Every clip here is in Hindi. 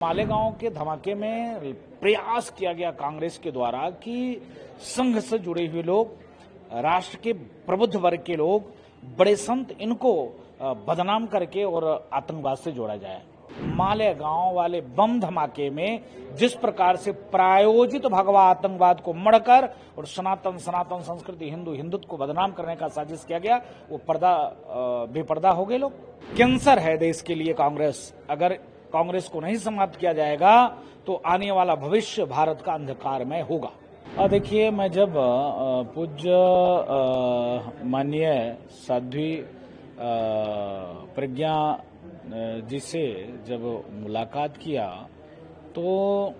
मालेगांव के धमाके में प्रयास किया गया कांग्रेस के द्वारा कि संघ से जुड़े हुए लोग, राष्ट्र के प्रबुद्ध वर्ग के लोग, बड़े संत, इनको बदनाम करके और आतंकवाद से जोड़ा जाए। मालेगांव वाले बम धमाके में जिस प्रकार से प्रायोजित भगवा आतंकवाद को मढ़कर और सनातन संस्कृति, हिंदुत्व को बदनाम करने का साजिश किया गया, वो बेपर्दा हो गए लोग। कैंसर है देश के लिए कांग्रेस। अगर कांग्रेस को नहीं समाप्त किया जाएगा तो आने वाला भविष्य भारत का अंधकारमय होगा। देखिए, मैं जब पूज्य माननीय साध्वी प्रज्ञा जी से जब मुलाकात किया तो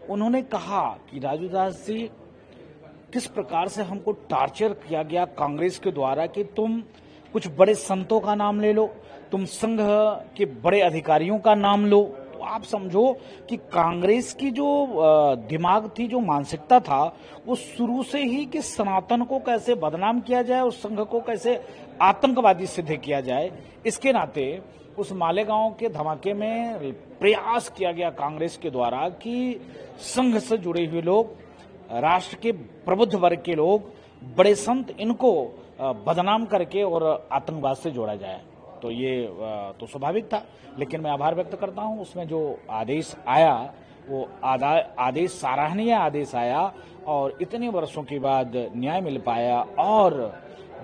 उन्होंने कहा कि राजू दास जी, किस प्रकार से हमको टॉर्चर किया गया कांग्रेस के द्वारा कि तुम कुछ बड़े संतों का नाम ले लो, तुम संघ के बड़े अधिकारियों का नाम लो। तो आप समझो कि कांग्रेस की जो दिमाग थी, जो मानसिकता था, वो शुरू से ही कि सनातन को कैसे बदनाम किया जाए और संघ को कैसे आतंकवादी सिद्ध किया जाए। इसके नाते उस मालेगांव के धमाके में प्रयास किया गया कांग्रेस के द्वारा कि संघ से जुड़े हुए लोग, राष्ट्र के प्रबुद्ध वर्ग के लोग, बड़े संत, इनको बदनाम करके और आतंकवाद से जोड़ा जाए। तो ये तो स्वाभाविक था, लेकिन मैं आभार व्यक्त करता हूं, उसमें जो आदेश आया वो आदेश सराहनीय आदेश आया और इतने वर्षों के बाद न्याय मिल पाया और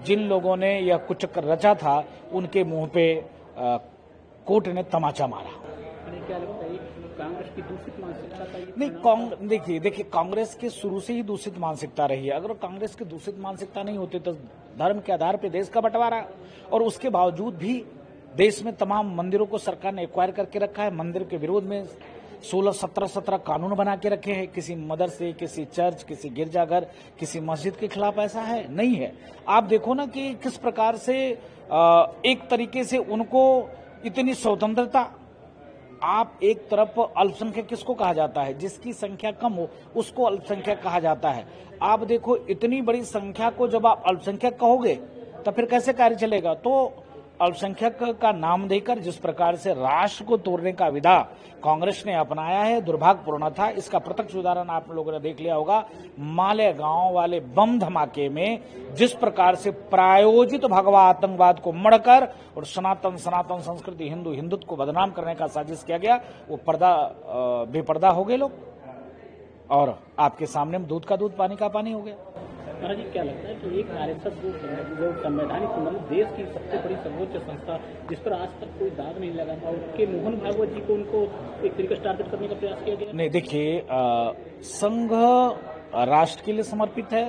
जिन लोगों ने यह कुछ रचा था उनके मुंह पे कोर्ट ने तमाचा मारा। क्या लगता है कांग्रेस की दूषित मानसिकता का नहीं, देखिए कांग्रेस के शुरू से ही दूषित मानसिकता रही है। अगर कांग्रेस की दूषित मानसिकता नहीं होती तो धर्म के आधार पर देश का बंटवारा, और उसके बावजूद भी देश में तमाम मंदिरों को सरकार ने एक्वायर करके रखा है। मंदिर के विरोध में 16-17 कानून बना के रखे हैं। किसी मदरसे, किसी चर्च, किसी गिरजाघर, किसी मस्जिद के खिलाफ ऐसा है नहीं है। आप देखो ना कि किस प्रकार से एक तरीके से उनको इतनी स्वतंत्रता। आप एक तरफ अल्पसंख्यक किसको कहा जाता है? जिसकी संख्या कम हो उसको अल्पसंख्यक कहा जाता है। आप देखो, इतनी बड़ी संख्या को जब आप अल्पसंख्यक कहोगे तो फिर कैसे कार्य चलेगा? तो अल्पसंख्यक का नाम देकर जिस प्रकार से राष्ट्र को तोड़ने का विधा कांग्रेस ने अपनाया है, दुर्भाग्यपूर्ण था। इसका प्रत्यक्ष उदाहरण आप लोगों ने देख लिया होगा। मालेगांव वाले बम धमाके में जिस प्रकार से प्रायोजित भगवा आतंकवाद को मढ़कर और सनातन संस्कृति, हिंदुत्व को बदनाम करने का साजिश किया गया, वो बेपर्दा हो गए लोग और आपके सामने दूध का दूध, पानी का पानी हो गया। महाराज जी, क्या लगता है कि एक आरएसएस जो संवैधानिक संबंध देश की सबसे बड़ी सर्वोच्च संस्था, जिस पर आज तक कोई दाग नहीं लगा था, उसके मोहन भागवत जी को उनको एक तरीके से टारगेट करने का प्रयास किया गया? नहीं, देखिए, संघ राष्ट्र के लिए समर्पित है,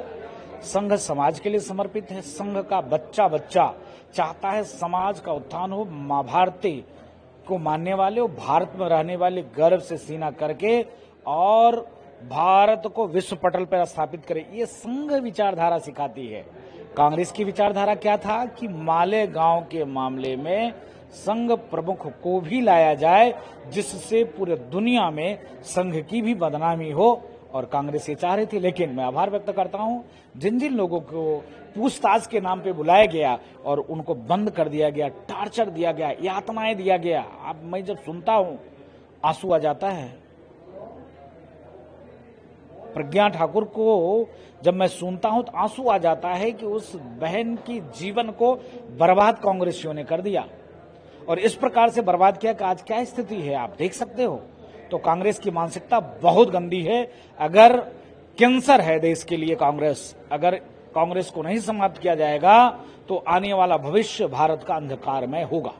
संघ समाज के लिए समर्पित है। संघ का बच्चा चाहता है समाज का उत्थान हो, माँ भारती को मानने वाले और भारत में रहने वाले गर्व से सीना करके और भारत को विश्व पटल पर स्थापित करे। ये संघ विचारधारा सिखाती है। कांग्रेस की विचारधारा क्या था कि मालेगांव के मामले में संघ प्रमुख को भी लाया जाए, जिससे पूरे दुनिया में संघ की भी बदनामी हो, और कांग्रेस ये चाह रही थी। लेकिन मैं आभार व्यक्त करता हूं, जिन लोगों को पूछताछ के नाम पे बुलाया गया और उनको बंद कर दिया गया, टॉर्चर दिया गया, यातनाएं दिया गया। अब मैं जब सुनता हूं आंसू आ जाता है। प्रज्ञा ठाकुर को जब मैं सुनता हूं तो आंसू आ जाता है कि उस बहन की जीवन को बर्बाद कांग्रेसियों ने कर दिया, और इस प्रकार से बर्बाद किया कि आज क्या स्थिति है आप देख सकते हो। तो कांग्रेस की मानसिकता बहुत गंदी है। अगर कैंसर है देश के लिए कांग्रेस, अगर कांग्रेस को नहीं समाप्त किया जाएगा तो आने वाला भविष्य भारत का अंधकारमय होगा।